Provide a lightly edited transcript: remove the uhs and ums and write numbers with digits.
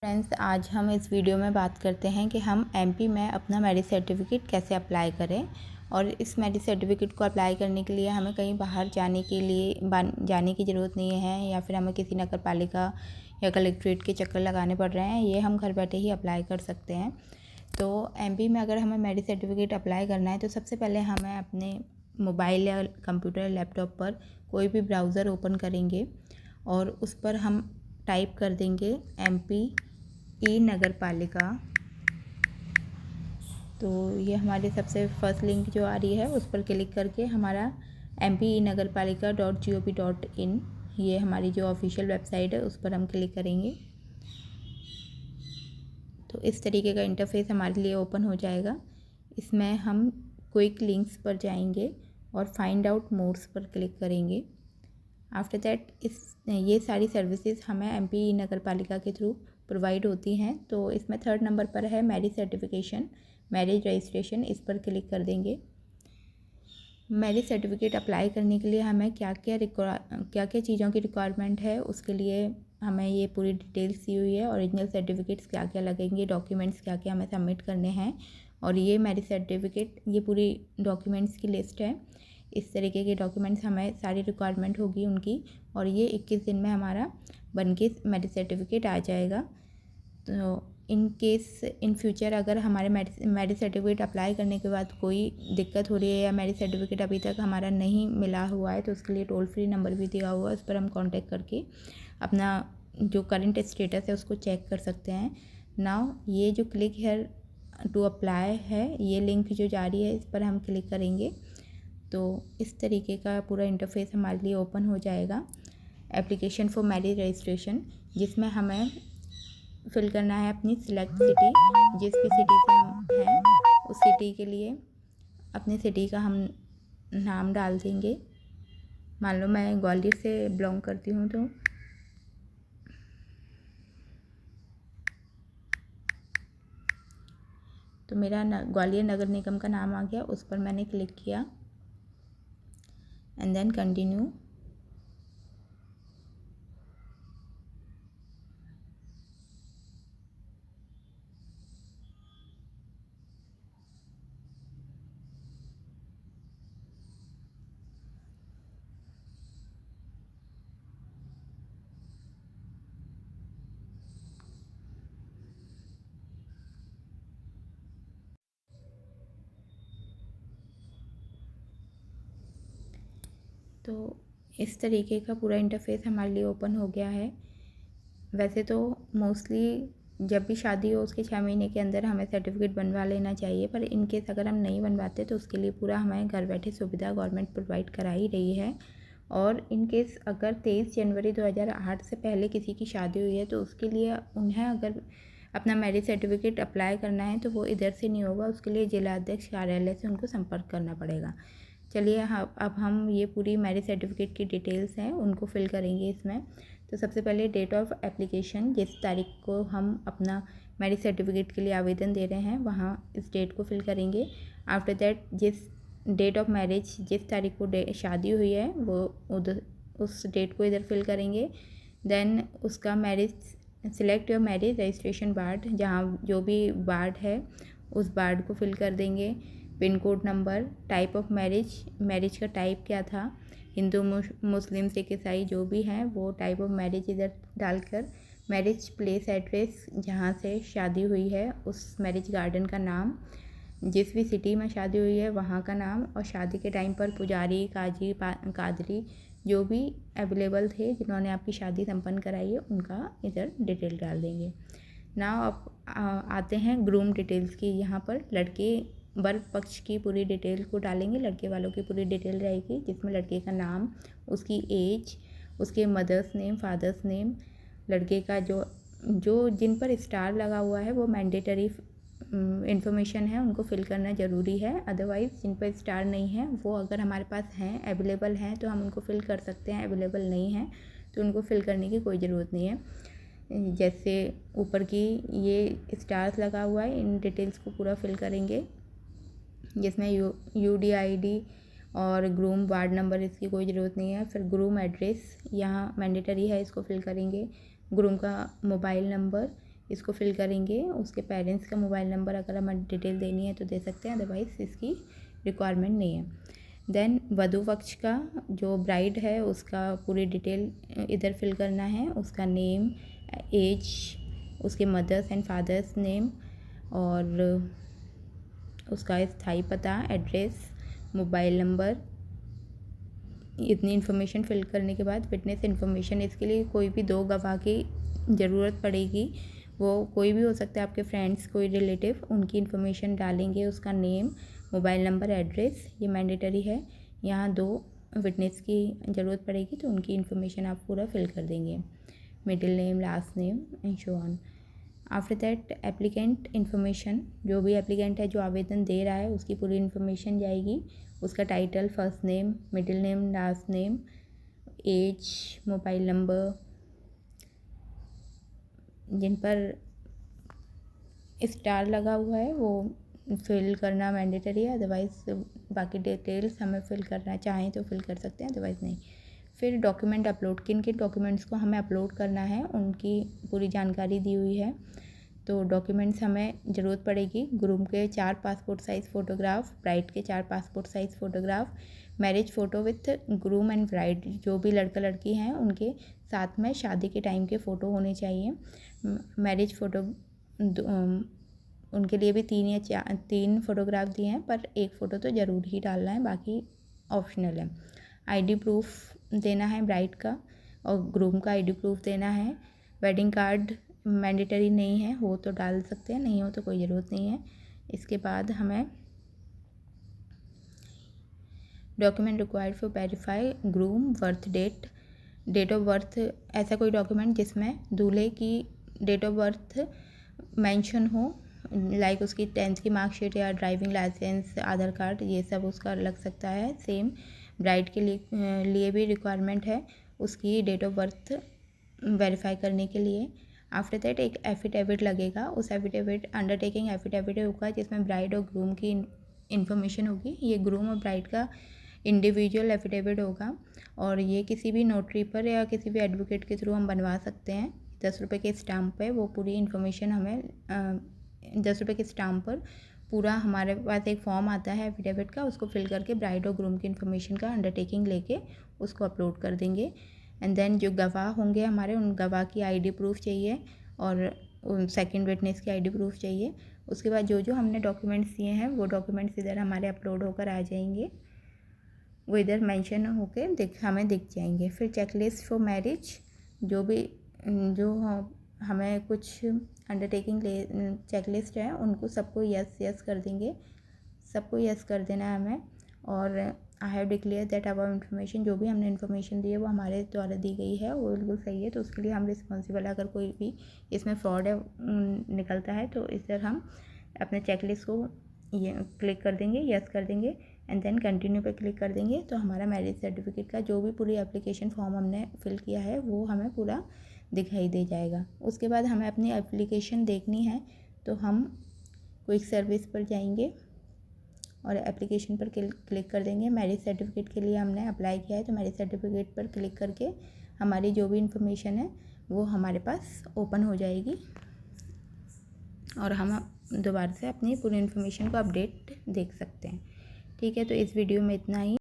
Friends, आज हम इस वीडियो में बात करते हैं कि हम एमपी में अपना मैरिज सर्टिफिकेट कैसे अप्लाई करें। और इस मैरिज सर्टिफिकेट को अप्लाई करने के लिए हमें कहीं बाहर जाने की ज़रूरत नहीं है, या फिर हमें किसी नगर पालिका या कलेक्ट्रेट के चक्कर लगाने पड़ रहे हैं। ये हम घर बैठे ही अप्लाई कर सकते हैं। तो एमपी में अगर हमें मैरिज सर्टिफिकेट अप्लाई करना है तो सबसे पहले हमें अपने मोबाइल या कंप्यूटर लैपटॉप पर कोई भी ब्राउज़र ओपन करेंगे और उस पर हम टाइप कर देंगे एमपी ई नगर पालिका। तो ये हमारे सबसे फर्स्ट लिंक जो आ रही है उस पर क्लिक करके हमारा mpe-nagarpalika.gov.in ये हमारी जो ऑफिशियल वेबसाइट है उस पर हम क्लिक करेंगे। तो इस तरीके का इंटरफेस हमारे लिए ओपन हो जाएगा। इसमें हम क्विक लिंक्स पर जाएंगे और फाइंड आउट मोड्स पर क्लिक करेंगे। आफ्टर दैट ये सारी सर्विसेज हमें एमपी नगर पालिका के थ्रू प्रोवाइड होती हैं। तो इसमें 3rd नंबर पर है मैरिज सर्टिफिकेशन, मैरिज रजिस्ट्रेशन। इस पर क्लिक कर देंगे। मैरिज सर्टिफिकेट अप्लाई करने के लिए हमें क्या क्या चीज़ों की रिक्वायरमेंट है, उसके लिए हमें ये पूरी डिटेल्स दी हुई है। ओरिजिनल सर्टिफिकेट्स क्या क्या लगेंगे, डॉक्यूमेंट्स क्या क्या हमें सबमिट करने हैं, और ये मैरिज सर्टिफिकेट ये पूरी डॉक्यूमेंट्स की लिस्ट है। इस तरीके के डॉक्यूमेंट्स हमें सारी रिक्वायरमेंट होगी उनकी, और ये 21 दिन में हमारा बनके मैरिज सर्टिफिकेट आ जाएगा। तो इन केस इन फ्यूचर अगर हमारे मैरिज सर्टिफिकेट अप्लाई करने के बाद कोई दिक्कत हो रही है या मैरिज सर्टिफिकेट अभी तक हमारा नहीं मिला हुआ है तो उसके लिए टोल फ्री नंबर भी दिया हुआ है। उस पर हम कांटेक्ट करके अपना जो करंट स्टेटस है उसको चेक कर सकते हैं। नाउ ये जो क्लिक हेयर टू अप्लाई है, ये लिंक जो जारी है इस पर हम क्लिक करेंगे तो इस तरीके का पूरा इंटरफेस हमारे लिए ओपन हो जाएगा। एप्लीकेशन फॉर मैरिज रजिस्ट्रेशन, जिसमें हमें फिल करना है अपनी सिलेक्ट सिटी। जिस भी सिटी से हम हैं उस सिटी के लिए अपनी सिटी का हम नाम डाल देंगे। मान लो मैं ग्वालियर से बिलोंग करती हूँ तो मेरा ग्वालियर नगर निगम का नाम आ गया। उस पर मैंने क्लिक किया एंड देन कंटिन्यू। तो इस तरीके का पूरा इंटरफेस हमारे लिए ओपन हो गया है। वैसे तो मोस्टली जब भी शादी हो उसके 6 महीने के अंदर हमें सर्टिफिकेट बनवा लेना चाहिए, पर इन केस अगर हम नहीं बनवाते तो उसके लिए पूरा हमें घर बैठे सुविधा गवर्नमेंट प्रोवाइड करा ही रही है। और इन केस अगर 23 जनवरी 2008 से पहले किसी की शादी हुई है तो उसके लिए उन्हें अगर अपना मैरिज सर्टिफिकेट अप्लाई करना है तो वो इधर से नहीं होगा, उसके लिए जिला अध्यक्ष कार्यालय से उनको संपर्क करना पड़ेगा। चलिए अब हम ये पूरी मैरिज सर्टिफिकेट की डिटेल्स हैं उनको फिल करेंगे इसमें। तो सबसे पहले डेट ऑफ एप्लीकेशन, जिस तारीख को हम अपना मैरिज सर्टिफिकेट के लिए आवेदन दे रहे हैं वहाँ इस डेट को फिल करेंगे। आफ्टर दैट जिस डेट ऑफ मैरिज, जिस तारीख को शादी हुई है वो उधर उस डेट को इधर फिल करेंगे। देन उसका marriage select your marriage registration ward, जहाँ जो भी वार्ड है उस वार्ड को फिल कर देंगे। Pin code number, type of marriage का टाइप क्या था, हिंदू मुस्लिम सिख ईसाई जो भी हैं वो टाइप ऑफ मैरिज इधर डालकर मैरिज प्लेस एड्रेस जहाँ से शादी हुई है उस मैरिज गार्डन का नाम, जिस भी सिटी में शादी हुई है वहाँ का नाम, और शादी के टाइम पर पुजारी काजी कादरी जो भी अवेलेबल थे जिन्होंने आपकी शादी संपन्न कराई है उनका इधर डिटेल डाल देंगे। नाउ अब आते हैं ग्रूम डिटेल्स की। यहाँ पर लड़के वर पक्ष की पूरी डिटेल को डालेंगे, लड़के वालों की पूरी डिटेल रहेगी जिसमें लड़के का नाम, उसकी एज, उसके मदर्स नेम, फादर्स नेम, लड़के का जो जिन पर स्टार लगा हुआ है वो मैंडेटरी इन्फॉर्मेशन है, उनको फिल करना ज़रूरी है। अदरवाइज़ जिन पर स्टार नहीं है वो अगर हमारे पास हैं, अवेलेबल हैं तो हम उनको फिल कर सकते हैं, अवेलेबल नहीं हैं तो उनको फिल करने की कोई ज़रूरत नहीं है। जैसे ऊपर की ये स्टार्स लगा हुआ है, इन डिटेल्स को पूरा फिल करेंगे जिसमें UDID और ग्रूम वार्ड नंबर इसकी कोई ज़रूरत नहीं है। फिर ग्रूम एड्रेस यहाँ मैंडेटरी है, इसको फिल करेंगे। ग्रूम का मोबाइल नंबर, इसको फिल करेंगे। उसके पेरेंट्स का मोबाइल नंबर अगर हमें डिटेल देनी है तो दे सकते हैं, अदरवाइज़ इसकी रिक्वायरमेंट नहीं है। देन वधू पक्ष का जो ब्राइड है उसका पूरी डिटेल इधर फिल करना है, उसका नेम, एज, उसके मदर्स एंड फादर्स नेम और उसका स्थायी पता, एड्रेस, मोबाइल नंबर। इतनी इन्फॉर्मेशन फिल करने के बाद विटनेस इन्फॉर्मेशन, इसके लिए कोई भी 2 गवाह की ज़रूरत पड़ेगी। वो कोई भी हो सकता है, आपके फ्रेंड्स, कोई रिलेटिव, उनकी इन्फॉर्मेशन डालेंगे, उसका नेम, मोबाइल नंबर, एड्रेस, ये मैंडेटरी है। यहाँ 2 विटनेस की ज़रूरत पड़ेगी तो उनकी इन्फॉर्मेशन आप पूरा फिल कर देंगे, middle name, last name and so on. After that applicant information, जो भी एप्लीकेंट है जो आवेदन दे रहा है उसकी पूरी इन्फॉर्मेशन जाएगी। उसका title, first name, middle name, last name, age, mobile number, जिन पर स्टार लगा हुआ है वो फिल करना मैंडेटरी है, अदरवाइज़ बाकी डिटेल्स हमें फिल करना चाहें तो फिल कर सकते हैं, अदरवाइज़ नहीं। फिर डॉक्यूमेंट अपलोड, किन किन डॉक्यूमेंट्स को हमें अपलोड करना है उनकी पूरी जानकारी दी हुई है। तो डॉक्यूमेंट्स हमें ज़रूरत पड़ेगी, ग्रूम के 4 पासपोर्ट साइज़ फ़ोटोग्राफ, ब्राइड के 4 passport size photograph, marriage photo with groom and bride, जो भी लड़का लड़की हैं उनके साथ में शादी के टाइम के फ़ोटो होने चाहिए। मैरिज फ़ोटो उनके लिए भी 3 फ़ोटोग्राफ दिए हैं, पर 1 फ़ोटो तो ज़रूर ही डालना है, बाकी ऑप्शनल है। आईडी प्रूफ देना है ब्राइड का और ग्रूम का आईडी प्रूफ देना है। वेडिंग कार्ड मैंडेटरी नहीं है, हो तो डाल सकते हैं, नहीं हो तो कोई ज़रूरत नहीं है। इसके बाद हमें document required for verify groom birth date, date of birth, ऐसा कोई डॉक्यूमेंट जिसमें दूल्हे की डेट ऑफ बर्थ मेंशन हो, लाइक उसकी 10th की मार्कशीट या ड्राइविंग लाइसेंस, आधार कार्ड, ये सब उसका लग सकता है। सेम ब्राइड के लिए भी रिक्वायरमेंट है उसकी डेट ऑफ बर्थ वेरीफाई करने के लिए। आफ्टर दैट एक एफिडेविट लगेगा, उस एफिडेविट अंडरटेकिंग एफिडेविट होगा जिसमें ब्राइड और ग्रूम की इन्फॉर्मेशन होगी। ये ग्रूम और ब्राइड का इंडिविजुअल एफिडेविट होगा और ये किसी भी नोटरी पर या किसी भी एडवोकेट के थ्रू हम बनवा सकते हैं। 10 रुपये के स्टाम्प पे वो पूरी इन्फॉर्मेशन हमें 10 रुपये के स्टाम्प पर पूरा हमारे पास एक फॉर्म आता है एफिडेविट का, उसको फिल करके ब्राइड और ग्रूम की इन्फॉर्मेशन का अंडरटेकिंग लेके उसको अपलोड कर देंगे। एंड देन जो गवाह होंगे हमारे, उन गवाह की आईडी प्रूफ चाहिए और सेकंड विटनेस की आईडी प्रूफ चाहिए। उसके बाद जो जो हमने डॉक्यूमेंट्स दिए हैं वो डॉक्यूमेंट्स इधर हमारे अपलोड होकर आ जाएंगे, वो इधर मेंशन होके हमें दिख जाएंगे। फिर चेकलिस्ट फॉर मैरिज, जो हमें कुछ अंडरटेकिंग चेकलिस्ट है उनको सबको यस कर देंगे, सबको यस कर देना है हमें। और I have declare that our information, जो भी हमने इन्फॉर्मेशन दी है वो हमारे द्वारा दी गई है, वो बिल्कुल सही है, तो उसके लिए हम रिस्पॉन्सिबल है। अगर कोई भी इसमें फ्रॉड है निकलता है तो इस तरह हम अपने चेकलिस्ट को ये क्लिक कर देंगे, यस कर देंगे एंड देन कंटिन्यू पे क्लिक कर देंगे, तो हमारा मैरिज सर्टिफिकेट का जो भी पूरी एप्लीकेशन फॉर्म हमने फिल किया है वो हमें पूरा दिखाई दे जाएगा। उसके बाद हमें अपनी एप्लीकेशन देखनी है तो हम क्विक सर्विस पर जाएंगे और एप्लीकेशन पर क्लिक कर देंगे। मैरिज सर्टिफिकेट के लिए हमने अप्लाई किया है तो मैरिज सर्टिफिकेट पर क्लिक करके हमारी जो भी इन्फॉर्मेशन है वो हमारे पास ओपन हो जाएगी और हम दोबारा से अपनी पूरी इन्फॉर्मेशन को अपडेट देख सकते हैं। ठीक है, तो इस वीडियो में इतना ही।